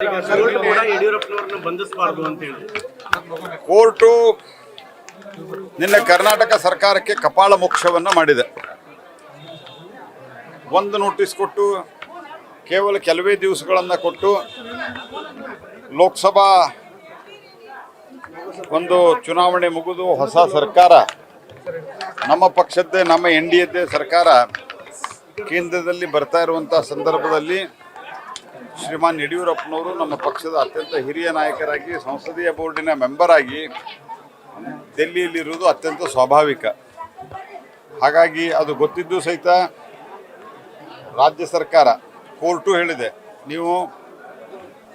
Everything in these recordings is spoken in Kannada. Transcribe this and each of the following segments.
ಯಡಿಯೂರಪ್ಪನವ್ರನ್ನ ಬಂಧಿಸಬಾರದು ಅಂತ ಹೇಳಿ ಕೋರ್ಟು ನಿನ್ನೆ ಕರ್ನಾಟಕ ಸರ್ಕಾರಕ್ಕೆ ಕಪಾಳ ಮೋಕ್ಷವನ್ನು ಮಾಡಿದೆ. ಒಂದು ನೋಟಿಸ್ ಕೊಟ್ಟು ಕೇವಲ ಕೆಲವೇ ದಿವಸಗಳನ್ನು ಕೊಟ್ಟು ಲೋಕಸಭಾ ಒಂದು ಚುನಾವಣೆ ಮುಗಿದು ಹೊಸ ಸರ್ಕಾರ ನಮ್ಮ ಪಕ್ಷದ್ದೇ ನಮ್ಮ NDAದ್ದೇ ಸರ್ಕಾರ ಕೇಂದ್ರದಲ್ಲಿ ಬರ್ತಾ ಇರುವಂಥ ಸಂದರ್ಭದಲ್ಲಿ ಶ್ರೀಮಾನ್ ಯಡಿಯೂರಪ್ಪನವರು ನಮ್ಮ ಪಕ್ಷದ ಅತ್ಯಂತ ಹಿರಿಯ ನಾಯಕರಾಗಿ ಸಂಸದೀಯ ಬೋರ್ಡಿನ ಮೆಂಬರ್ ಆಗಿ ದೆಹಲಿಯಲ್ಲಿರುವುದು ಅತ್ಯಂತ ಸ್ವಾಭಾವಿಕ. ಹಾಗಾಗಿ ಅದು ಗೊತ್ತಿದ್ದು ಸಹಿತ ರಾಜ್ಯ ಸರ್ಕಾರ ಕೋರ್ಟು ಹೇಳಿದೆ, ನೀವು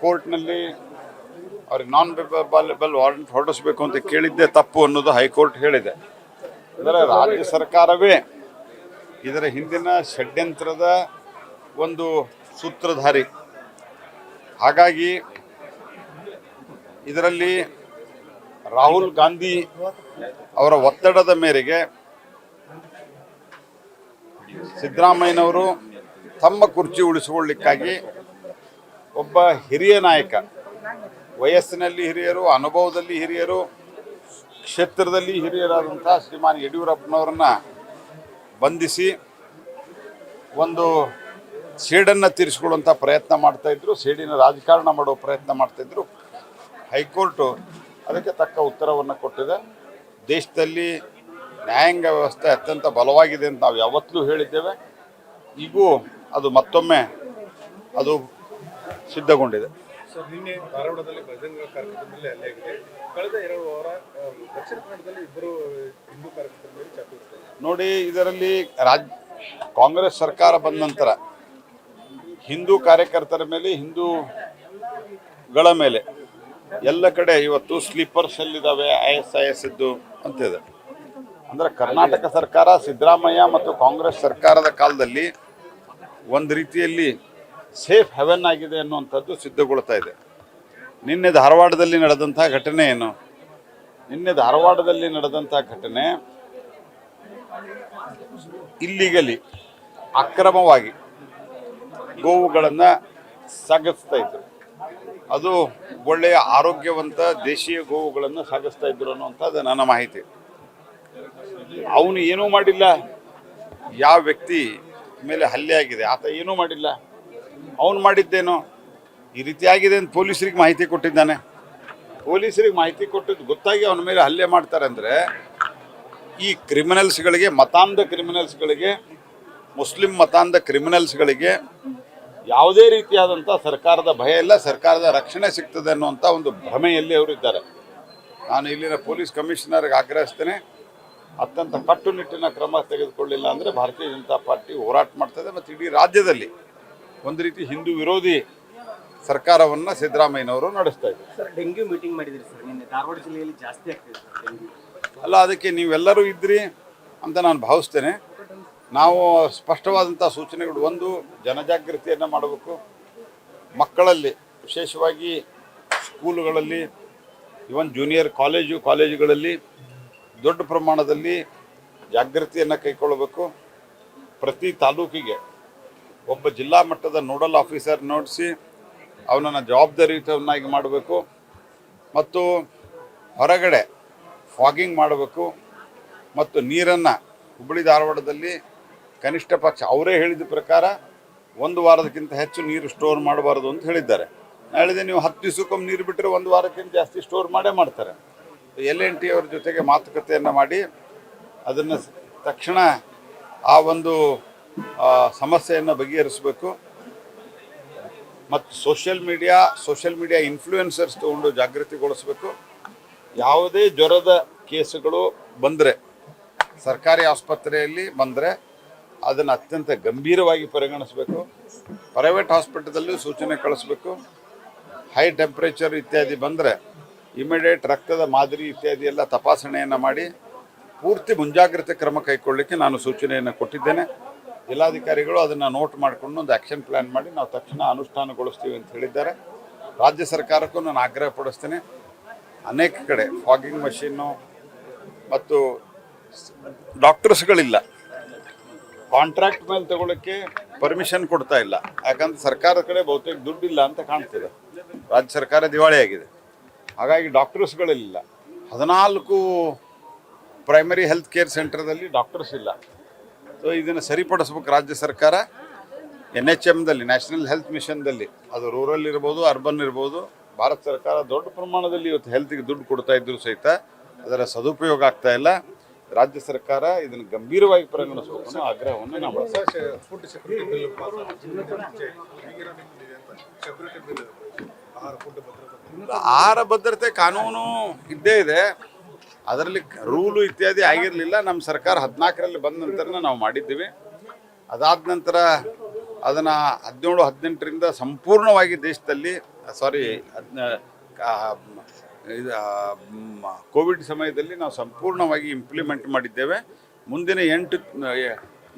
ಕೋರ್ಟ್ನಲ್ಲಿ ಅವ್ರಿಗೆ ನಾನ್ ಬೇಬಲ್ ವಾರೆಂಟ್ ಹೊರಡಿಸಬೇಕು ಅಂತ ಕೇಳಿದ್ದೆ ತಪ್ಪು ಅನ್ನೋದು ಹೈಕೋರ್ಟ್ ಹೇಳಿದೆ. ಅಂದರೆ ರಾಜ್ಯ ಸರ್ಕಾರವೇ ಇದರ ಹಿಂದಿನ ಷಡ್ಯಂತ್ರದ ಒಂದು ಸೂತ್ರಧಾರಿ. ಹಾಗಾಗಿ ಇದರಲ್ಲಿ ರಾಹುಲ್ ಗಾಂಧಿ ಅವರ ಒತ್ತಡದ ಮೇರೆಗೆ ಸಿದ್ದರಾಮಯ್ಯನವರು ತಮ್ಮ ಕುರ್ಚಿ ಉಳಿಸಿಕೊಳ್ಳಿಕ್ಕಾಗಿ ಒಬ್ಬ ಹಿರಿಯ ನಾಯಕ, ವಯಸ್ಸಿನಲ್ಲಿ ಹಿರಿಯರು, ಅನುಭವದಲ್ಲಿ ಹಿರಿಯರು, ಕ್ಷೇತ್ರದಲ್ಲಿ ಹಿರಿಯರಾದಂಥ ಶ್ರೀಮಾನ್ ಯಡಿಯೂರಪ್ಪನವರನ್ನ ಬಂಧಿಸಿ ಒಂದು ಸೇಡನ್ನು ತೀರಿಸಿಕೊಳ್ಳುವಂಥ ಪ್ರಯತ್ನ ಮಾಡ್ತಾಯಿದ್ರು, ಸೇಡಿನ ರಾಜಕಾರಣ ಮಾಡೋ ಪ್ರಯತ್ನ ಮಾಡ್ತಾಯಿದ್ರು. ಹೈಕೋರ್ಟು ಅದಕ್ಕೆ ತಕ್ಕ ಉತ್ತರವನ್ನು ಕೊಟ್ಟಿದೆ. ದೇಶದಲ್ಲಿ ನ್ಯಾಯಾಂಗ ವ್ಯವಸ್ಥೆ ಅತ್ಯಂತ ಬಲವಾಗಿದೆ ಅಂತ ನಾವು ಯಾವತ್ತೂ ಹೇಳಿದ್ದೇವೆ. ಈಗೂ ಅದು ಮತ್ತೊಮ್ಮೆ ಅದು ಸಿದ್ಧಗೊಂಡಿದೆ. ಸರ್, ನಿನ್ನೆ ಧಾರವಾಡದಲ್ಲಿ ಬಜರಂಗ ಕಾರ್ಯಕ್ರಮದ ಮೇಲೆ ಹಲ್ಲೆ ಆಗಿದೆ. ಕಳೆದ 2 ವಾರ ದಕ್ಷಿಣ ಕನ್ನಡದಲ್ಲಿ ಇಬ್ಬರು ಹಿಂದೂ ಕಾರ್ಯಕರ್ತರ ಮೇಲೆ ಚಾಕು. ನೋಡಿ, ಇದರಲ್ಲಿ ಕಾಂಗ್ರೆಸ್ ಸರ್ಕಾರ ಬಂದ ನಂತರ ಹಿಂದೂ ಕಾರ್ಯಕರ್ತರ ಮೇಲೆ, ಹಿಂದೂಗಳ ಮೇಲೆ ಎಲ್ಲ ಕಡೆ ಇವತ್ತು ಸ್ಲೀಪರ್ ಸೆಲ್ ಇದ್ದಾವೆ, ISIS ಇದ್ದು ಅಂತಿದೆ. ಅಂದರೆ ಕರ್ನಾಟಕ ಸರ್ಕಾರ ಸಿದ್ದರಾಮಯ್ಯ ಮತ್ತು ಕಾಂಗ್ರೆಸ್ ಸರ್ಕಾರದ ಕಾಲದಲ್ಲಿ ಒಂದು ರೀತಿಯಲ್ಲಿ ಸೇಫ್ ಹೆವೆನ್ ಆಗಿದೆ ಅನ್ನುವಂಥದ್ದು ಸಿದ್ಧಗೊಳ್ತಾ ಇದೆ. ನಿನ್ನೆ ಧಾರವಾಡದಲ್ಲಿ ನಡೆದಂಥ ಘಟನೆ ಏನು? ನಿನ್ನೆ ಧಾರವಾಡದಲ್ಲಿ ನಡೆದಂಥ ಘಟನೆ ಇಲ್ಲಿಗಲಿ ಅಕ್ರಮವಾಗಿ ಗೋವುಗಳನ್ನು ಸಾಗಿಸ್ತಾ ಇದ್ರು. ಅದು ಒಳ್ಳೆಯ ಆರೋಗ್ಯವಂತ ದೇಶೀಯ ಗೋವುಗಳನ್ನು ಸಾಗಿಸ್ತಾ ಇದ್ರು ಅನ್ನುವಂಥದ್ದು ನನ್ನ ಮಾಹಿತಿ. ಅವನು ಏನೂ ಮಾಡಿಲ್ಲ. ಯಾವ ವ್ಯಕ್ತಿ ಮೇಲೆ ಹಲ್ಲೆ ಆಗಿದೆ ಆತ ಏನೂ ಮಾಡಿಲ್ಲ. ಅವನು ಮಾಡಿದ್ದೇನೋ ಈ ರೀತಿ ಆಗಿದೆ ಅಂತ ಪೊಲೀಸರಿಗೆ ಮಾಹಿತಿ ಕೊಟ್ಟಿದ್ದಾನೆ. ಪೊಲೀಸರಿಗೆ ಮಾಹಿತಿ ಕೊಟ್ಟಿದ್ದು ಗೊತ್ತಾಗಿ ಅವನ ಮೇಲೆ ಹಲ್ಲೆ ಮಾಡ್ತಾರೆ ಅಂದರೆ ಈ ಕ್ರಿಮಿನಲ್ಸ್ಗಳಿಗೆ, ಮತಾಂಧ ಕ್ರಿಮಿನಲ್ಸ್ಗಳಿಗೆ, ಮುಸ್ಲಿಂ ಮತಾಂಧ ಕ್ರಿಮಿನಲ್ಸ್ಗಳಿಗೆ ಯಾವುದೇ ರೀತಿಯಾದಂಥ ಸರ್ಕಾರದ ಭಯ ಇಲ್ಲ, ಸರ್ಕಾರದ ರಕ್ಷಣೆ ಸಿಗ್ತದೆ ಅನ್ನುವಂಥ ಒಂದು ಭ್ರಮೆಯಲ್ಲಿ ಅವರಿದ್ದಾರೆ. ನಾನು ಇಲ್ಲಿನ ಪೊಲೀಸ್ ಕಮಿಷನರ್ಗೆ ಆಗ್ರಹಿಸ್ತೇನೆ, ಅತ್ಯಂತ ಕಟ್ಟುನಿಟ್ಟಿನ ಕ್ರಮ ತೆಗೆದುಕೊಳ್ಳಿಲ್ಲ ಅಂದರೆ ಭಾರತೀಯ ಜನತಾ ಪಾರ್ಟಿ ಹೋರಾಟ ಮಾಡ್ತದೆ. ಮತ್ತು ಇಡೀ ರಾಜ್ಯದಲ್ಲಿ ಒಂದು ರೀತಿ ಹಿಂದೂ ವಿರೋಧಿ ಸರ್ಕಾರವನ್ನು ಸಿದ್ದರಾಮಯ್ಯನವರು ನಡೆಸ್ತಾ ಇದ್ದಾರೆ. ಸರ್, ಡೆಂಗ್ಯೂ ಮೀಟಿಂಗ್ ಮಾಡಿದ್ರಿ ಸರ್, ನಿನ್ನೆ ಧಾರವಾಡ ಜಿಲ್ಲೆಯಲ್ಲಿ ಜಾಸ್ತಿ ಆಗ್ತಿದೆ ಡೆಂಗ್ಯೂ. ಅಲ್ಲ, ಅದಕ್ಕೆ ನೀವೆಲ್ಲರೂ ಇದ್ರಿ ಅಂತ ನಾನು ಭಾವಿಸ್ತೇನೆ. ನಾವು ಸ್ಪಷ್ಟವಾದಂಥ ಸೂಚನೆಗಳು, ಒಂದು, ಜನಜಾಗೃತಿಯನ್ನು ಮಾಡಬೇಕು. ಮಕ್ಕಳಲ್ಲಿ, ವಿಶೇಷವಾಗಿ ಸ್ಕೂಲುಗಳಲ್ಲಿ, ಇವನ್ ಜೂನಿಯರ್ ಕಾಲೇಜುಗಳಲ್ಲಿ ದೊಡ್ಡ ಪ್ರಮಾಣದಲ್ಲಿ ಜಾಗೃತಿಯನ್ನು ಕೈಗೊಳ್ಳಬೇಕು. ಪ್ರತಿ ತಾಲೂಕಿಗೆ ಒಬ್ಬ ಜಿಲ್ಲಾ ಮಟ್ಟದ ನೋಡಲ್ ಆಫೀಸರ್ ನೋಡಿಸಿ ಅವನನ್ನು ಜವಾಬ್ದಾರಿಯುತವನ್ನಾಗಿ ಮಾಡಬೇಕು. ಮತ್ತು ಹೊರಗಡೆ ಫಾಗಿಂಗ್ ಮಾಡಬೇಕು. ಮತ್ತು ನೀರನ್ನು ಹುಬ್ಬಳ್ಳಿ ಧಾರವಾಡದಲ್ಲಿ ಕನಿಷ್ಠ ಪಕ್ಷ ಅವರೇ ಹೇಳಿದ ಪ್ರಕಾರ 1 ವಾರದಕ್ಕಿಂತ ಹೆಚ್ಚು ನೀರು ಸ್ಟೋರ್ ಮಾಡಬಾರ್ದು ಅಂತ ಹೇಳಿದ್ದಾರೆ. ಹೇಳಿದೆ, ನೀವು 10 ದಿವಸಕ್ಕೊಮ್ಮೆ ನೀರು ಬಿಟ್ಟರೆ 1 ವಾರಕ್ಕಿಂತ ಜಾಸ್ತಿ ಸ್ಟೋರ್ ಮಾಡ್ತಾರೆ. LNT ಅವ್ರ ಜೊತೆಗೆ ಮಾತುಕತೆಯನ್ನು ಮಾಡಿ ಅದನ್ನು ತಕ್ಷಣ ಆ ಒಂದು ಸಮಸ್ಯೆಯನ್ನು ಬಗೆಹರಿಸಬೇಕು. ಮತ್ತು ಸೋಷಿಯಲ್ ಮೀಡಿಯಾ ಇನ್ಫ್ಲೂಯೆನ್ಸರ್ಸ್ ತಗೊಂಡು ಜಾಗೃತಿಗೊಳಿಸಬೇಕು. ಯಾವುದೇ ಜ್ವರದ ಕೇಸುಗಳು ಬಂದರೆ, ಸರ್ಕಾರಿ ಆಸ್ಪತ್ರೆಯಲ್ಲಿ ಬಂದರೆ ಅದನ್ನು ಅತ್ಯಂತ ಗಂಭೀರವಾಗಿ ಪರಿಗಣಿಸಬೇಕು. ಪ್ರೈವೇಟ್ ಹಾಸ್ಪಿಟಲಲ್ಲೂ ಸೂಚನೆ ಕಳಿಸ್ಬೇಕು. ಹೈ ಟೆಂಪ್ರೇಚರ್ ಇತ್ಯಾದಿ ಬಂದರೆ ಇಮಿಡಿಯೇಟ್ ರಕ್ತದ ಮಾದರಿ ಇತ್ಯಾದಿ ಎಲ್ಲ ತಪಾಸಣೆಯನ್ನು ಮಾಡಿ ಪೂರ್ತಿ ಮುಂಜಾಗ್ರತೆ ಕ್ರಮ ಕೈಗೊಳ್ಳಲಿಕ್ಕೆ ನಾನು ಸೂಚನೆಯನ್ನು ಕೊಟ್ಟಿದ್ದೇನೆ. ಜಿಲ್ಲಾಧಿಕಾರಿಗಳು ಅದನ್ನು ನೋಟ್ ಮಾಡಿಕೊಂಡು ಒಂದು ಆ್ಯಕ್ಷನ್ ಪ್ಲ್ಯಾನ್ ಮಾಡಿ ನಾವು ತಕ್ಷಣ ಅನುಷ್ಠಾನಗೊಳಿಸ್ತೀವಿ ಅಂತ ಹೇಳಿದ್ದಾರೆ. ರಾಜ್ಯ ಸರ್ಕಾರಕ್ಕೂ ನಾನು ಆಗ್ರಹ ಪಡಿಸ್ತೇನೆ, ಅನೇಕ ಕಡೆ ಫಾಗಿಂಗ್ ಮಷೀನು ಮತ್ತು ಡಾಕ್ಟರ್ಸ್ಗಳಿಲ್ಲ, ಕಾಂಟ್ರಾಕ್ಟ್ ಮೇಲೆ ತಗೊಳ್ಳೋಕ್ಕೆ ಪರ್ಮಿಷನ್ ಕೊಡ್ತಾ ಇಲ್ಲ. ಯಾಕಂದ್ರೆ ಸರ್ಕಾರದ ಕಡೆ ಬಹುತೇಕ ದುಡ್ಡಿಲ್ಲ ಅಂತ ಕಾಣ್ತಿದೆ. ರಾಜ್ಯ ಸರ್ಕಾರ ದಿವಾಳಿಯಾಗಿದೆ. ಹಾಗಾಗಿ ಡಾಕ್ಟರ್ಸ್ಗಳಿಲ್ಲ. 14 ಪ್ರೈಮರಿ ಹೆಲ್ತ್ ಕೇರ್ ಸೆಂಟರ್ದಲ್ಲಿ ಡಾಕ್ಟರ್ಸ್ ಇಲ್ಲ. ಸೊ ಇದನ್ನು ಸರಿಪಡಿಸ್ಬೇಕು ರಾಜ್ಯ ಸರ್ಕಾರ. NHMದಲ್ಲಿ ನ್ಯಾಷನಲ್ ಹೆಲ್ತ್ ಮಿಷನ್ದಲ್ಲಿ, ಅದು ರೂರಲ್ ಇರ್ಬೋದು, ಅರ್ಬನ್ ಇರ್ಬೋದು, ಭಾರತ ಸರ್ಕಾರ ದೊಡ್ಡ ಪ್ರಮಾಣದಲ್ಲಿ ಇವತ್ತು ಹೆಲ್ತ್ಗೆ ದುಡ್ಡು ಕೊಡ್ತಾ ಇದ್ರು ಸಹಿತ ಅದರ ಸದುಪಯೋಗ ಆಗ್ತಾ ಇಲ್ಲ. ರಾಜ್ಯ ಸರ್ಕಾರ ಇದನ್ನು ಗಂಭೀರವಾಗಿ ಪರಿಗಣಿಸಬೇಕು ಅನ್ನೋ ಆಗ್ರಹವನ್ನು ನಾವು ಫುಡ್ ಸೆಕ್ಯೂರಿಟಿ ಬಿಲ್ ಪಾಸ್ ಆಗಿದೆ. ಈಗಿನ ನಿಮ್ಮದಿದೆ ಅಂತ ಸೆಕ್ಯೂರಿಟಿ ಬಿಲ್, ಆಹಾರ ಫುಡ್ ಭದ್ರತೆ, ಆಹಾರ ಭದ್ರತೆ ಕಾನೂನು ಇದ್ದೇ ಇದೆ. ಅದರಲ್ಲಿ ರೂಲು ಇತ್ಯಾದಿ ಆಗಿರಲಿಲ್ಲ. ನಮ್ಮ ಸರ್ಕಾರ 14ರಲ್ಲಿ ಬಂದ ನಂತರ ನಾವು ಮಾಡಿದ್ದೀವಿ. ಅದಾದ ನಂತರ ಅದನ್ನು 17-18ರಿಂದ ಸಂಪೂರ್ಣವಾಗಿ ದೇಶದಲ್ಲಿ ಕೋವಿಡ್ ಸಮಯದಲ್ಲಿ ನಾವು ಸಂಪೂರ್ಣವಾಗಿ ಇಂಪ್ಲಿಮೆಂಟ್ ಮಾಡಿದ್ದೇವೆ. ಮುಂದಿನ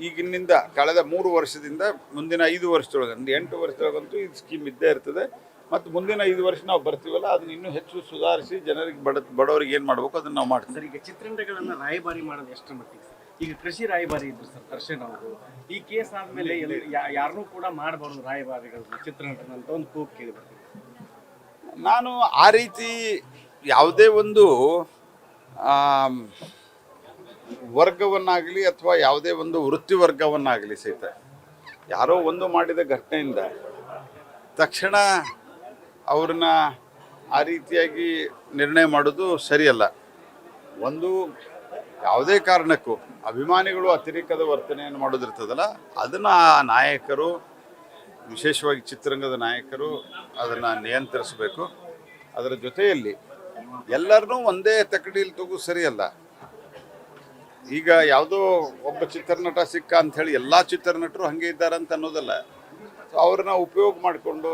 ಈಗಿನಿಂದ ಕಳೆದ 3 ವರ್ಷದಿಂದ ಮುಂದಿನ 5 ವರ್ಷದೊಳಗೆ 8 ವರ್ಷದೊಳಗಂತೂ ಇದು ಸ್ಕೀಮ್ ಇದ್ದೇ ಇರ್ತದೆ. ಮತ್ತು ಮುಂದಿನ 5 ವರ್ಷ ನಾವು ಬರ್ತೀವಲ್ಲ, ಅದನ್ನ ಇನ್ನೂ ಹೆಚ್ಚು ಸುಧಾರಿಸಿ ಜನರಿಗೆ ಬಡವರಿಗೆ ಏನು ಮಾಡಬೇಕು ಅದನ್ನು ನಾವು ಮಾಡ್ತೀವಿ. ಸರ್, ಈಗ ಚಿತ್ರರಂಗಗಳನ್ನು ರಾಯಭಾರಿ ಮಾಡೋದು ಎಷ್ಟರ ಮಟ್ಟಿಗೆ ಸರ್? ಈಗ ಕೃಷಿ ರಾಯಭಾರಿ ಇದ್ರು ಸರ್ ದರ್ಶನ್ ಅವರು. ಈ ಕೇಸ್ ಆದಮೇಲೆ ಯಾರನ್ನೂ ಕೂಡ ಮಾಡಬಾರ್ದು ರಾಯಭಾರಿಗಳು ಚಿತ್ರನಟನ ಅಂತ ಒಂದು ಕೂಗು ಕೇಳಿ ಬರ್ತೀವಿ. ನಾನು ಆ ರೀತಿ ಯಾವುದೇ ಒಂದು ವರ್ಗವನ್ನಾಗಲಿ ಅಥವಾ ಯಾವುದೇ ಒಂದು ವೃತ್ತಿ ವರ್ಗವನ್ನಾಗಲಿ ಸಹಿತ ಯಾರೋ ಒಂದು ಮಾಡಿದ ಘಟನೆಯಿಂದ ತಕ್ಷಣ ಅವ್ರನ್ನ ಆ ರೀತಿಯಾಗಿ ನಿರ್ಣಯ ಮಾಡೋದು ಸರಿಯಲ್ಲ. ಒಂದು ಯಾವುದೇ ಕಾರಣಕ್ಕೂ ಅಭಿಮಾನಿಗಳು ಅತಿರೇಕದ ವರ್ತನೆಯನ್ನು ಮಾಡೋದಿರ್ತದಲ್ಲ, ಅದನ್ನು ಆ ನಾಯಕರು, ವಿಶೇಷವಾಗಿ ಚಿತ್ರರಂಗದ ನಾಯಕರು ಅದನ್ನು ನಿಯಂತ್ರಿಸಬೇಕು. ಅದರ ಜೊತೆಯಲ್ಲಿ ಎಲ್ಲರನ್ನೂ ಒಂದೇ ತಕಡಿಯಲ್ಲಿ ತಗೋ ಸರಿಯಲ್ಲ. ಈಗ ಯಾವುದೋ ಒಬ್ಬ ಚಿತ್ರನಟ ಸಿಕ್ಕ ಅಂಥೇಳಿ ಎಲ್ಲ ಚಿತ್ರನಟರು ಹಾಗೆ ಇದ್ದಾರೆ ಅಂತ ಅನ್ನೋದಲ್ಲ. ಸೊ ಅವ್ರನ್ನ ಉಪಯೋಗ ಮಾಡಿಕೊಂಡು,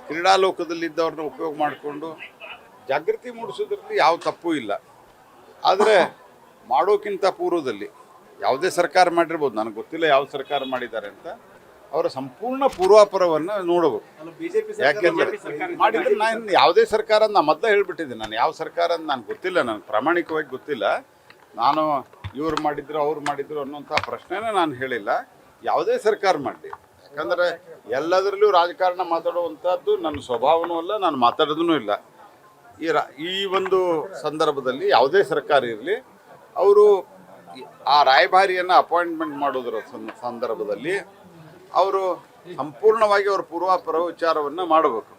ಕ್ರೀಡಾಲೋಕದಲ್ಲಿದ್ದವ್ರನ್ನ ಉಪಯೋಗ ಮಾಡಿಕೊಂಡು ಜಾಗೃತಿ ಮೂಡಿಸೋದ್ರಲ್ಲಿ ಯಾವ ತಪ್ಪು ಇಲ್ಲ. ಆದರೆ ಮಾಡೋಕ್ಕಿಂತ ಪೂರ್ವದಲ್ಲಿ ಯಾವುದೇ ಸರ್ಕಾರ ಮಾಡಿರ್ಬೋದು, ನನಗೆ ಗೊತ್ತಿಲ್ಲ ಯಾವ ಸರ್ಕಾರ ಮಾಡಿದ್ದಾರೆ ಅಂತ, ಅವರ ಸಂಪೂರ್ಣ ಪೂರ್ವಾಪರವನ್ನು ನೋಡಬೇಕು. ಯಾಕೆಂದರೆ ಮಾಡಿದರೆ ನಾನು ಯಾವುದೇ ಸರ್ಕಾರ ನಾನು ಮೊದಲೇ ಹೇಳ್ಬಿಟ್ಟಿದ್ದೀನಿ, ನಾನು ಯಾವ ಸರ್ಕಾರ ಅಂತ ನನಗೆ ಗೊತ್ತಿಲ್ಲ, ನನಗೆ ಪ್ರಾಮಾಣಿಕವಾಗಿ ಗೊತ್ತಿಲ್ಲ. ನಾನು ಇವ್ರು ಮಾಡಿದ್ರು ಅವ್ರು ಮಾಡಿದ್ರು ಅನ್ನೋಂಥ ಪ್ರಶ್ನೆನೇ ನಾನು ಹೇಳಿಲ್ಲ. ಯಾವುದೇ ಸರ್ಕಾರ ಮಾಡಲಿ, ಯಾಕಂದರೆ ಎಲ್ಲದರಲ್ಲೂ ರಾಜಕಾರಣ ಮಾತಾಡುವಂಥದ್ದು ನನ್ನ ಸ್ವಭಾವನೂ ಅಲ್ಲ, ನಾನು ಮಾತಾಡೋದೂ ಇಲ್ಲ. ಈ ಒಂದು ಸಂದರ್ಭದಲ್ಲಿ ಯಾವುದೇ ಸರ್ಕಾರ ಇರಲಿ, ಅವರು ಆ ರಾಯಭಾರಿಯನ್ನು ಅಪಾಯಿಂಟ್ಮೆಂಟ್ ಮಾಡೋದ್ರ ಸಂದರ್ಭದಲ್ಲಿ ಅವರು ಸಂಪೂರ್ಣವಾಗಿ ಅವ್ರ ಪೂರ್ವಾಪರ ವಿಚಾರವನ್ನು ಮಾಡಬೇಕು.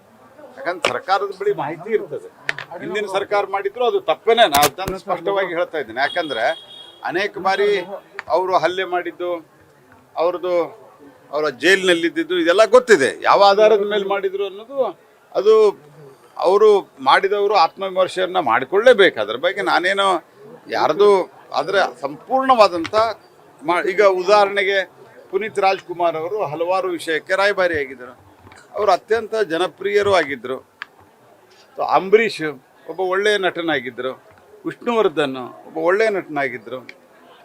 ಯಾಕಂದ್ರೆ ಸರ್ಕಾರದ ಬಳಿ ಮಾಹಿತಿ ಇರ್ತದೆ. ಹಿಂದಿನ ಸರ್ಕಾರ ಮಾಡಿದ್ರು ಅದು ತಪ್ಪೇನೆ, ನಾನು ಅದನ್ನು ಸ್ಪಷ್ಟವಾಗಿ ಹೇಳ್ತಾ ಇದ್ದೀನಿ. ಯಾಕಂದರೆ ಅನೇಕ ಬಾರಿ ಅವರು ಹಲ್ಲೆ ಮಾಡಿದ್ದು, ಅವರ ಜೈಲಿನಲ್ಲಿದ್ದು ಇದೆಲ್ಲ ಗೊತ್ತಿದೆ. ಯಾವ ಆಧಾರದ ಮೇಲೆ ಮಾಡಿದರು ಅನ್ನೋದು ಅದು ಅವರು ಮಾಡಿದವರು ಆತ್ಮವಿಮರ್ಶೆಯನ್ನು ಮಾಡಿಕೊಳ್ಳೇಬೇಕು. ಅದ್ರ ಬಗ್ಗೆ ನಾನೇನೋ ಯಾರ್ದು ಅದರ ಸಂಪೂರ್ಣವಾದಂಥ ಈಗ ಉದಾಹರಣೆಗೆ ಪುನೀತ್ ರಾಜ್ಕುಮಾರ್ ಅವರು ಹಲವಾರು ವಿಷಯಕ್ಕೆ ರಾಯಭಾರಿಯಾಗಿದ್ದರು. ಅವರು ಅತ್ಯಂತ ಜನಪ್ರಿಯರೂ ಆಗಿದ್ದರು. ಅಂಬರೀಷ್ ಒಬ್ಬ ಒಳ್ಳೆಯ ನಟನಾಗಿದ್ದರು. ವಿಷ್ಣುವರ್ಧನ್ ಒಬ್ಬ ಒಳ್ಳೆಯ ನಟನಾಗಿದ್ದರು.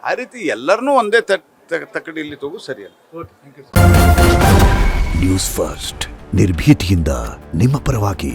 ಆ ರೀತಿ ಎಲ್ಲರನ್ನೂ ಒಂದೇ ತಕಡಿಯಲ್ಲಿ ತಗೋ ಸರಿಯಲ್ಲ. ನ್ಯೂಸ್ ಫಸ್ಟ್ ನಿರ್ಭೀತಿಯಿಂದ ನಿಮ್ಮ ಪರವಾಗಿ.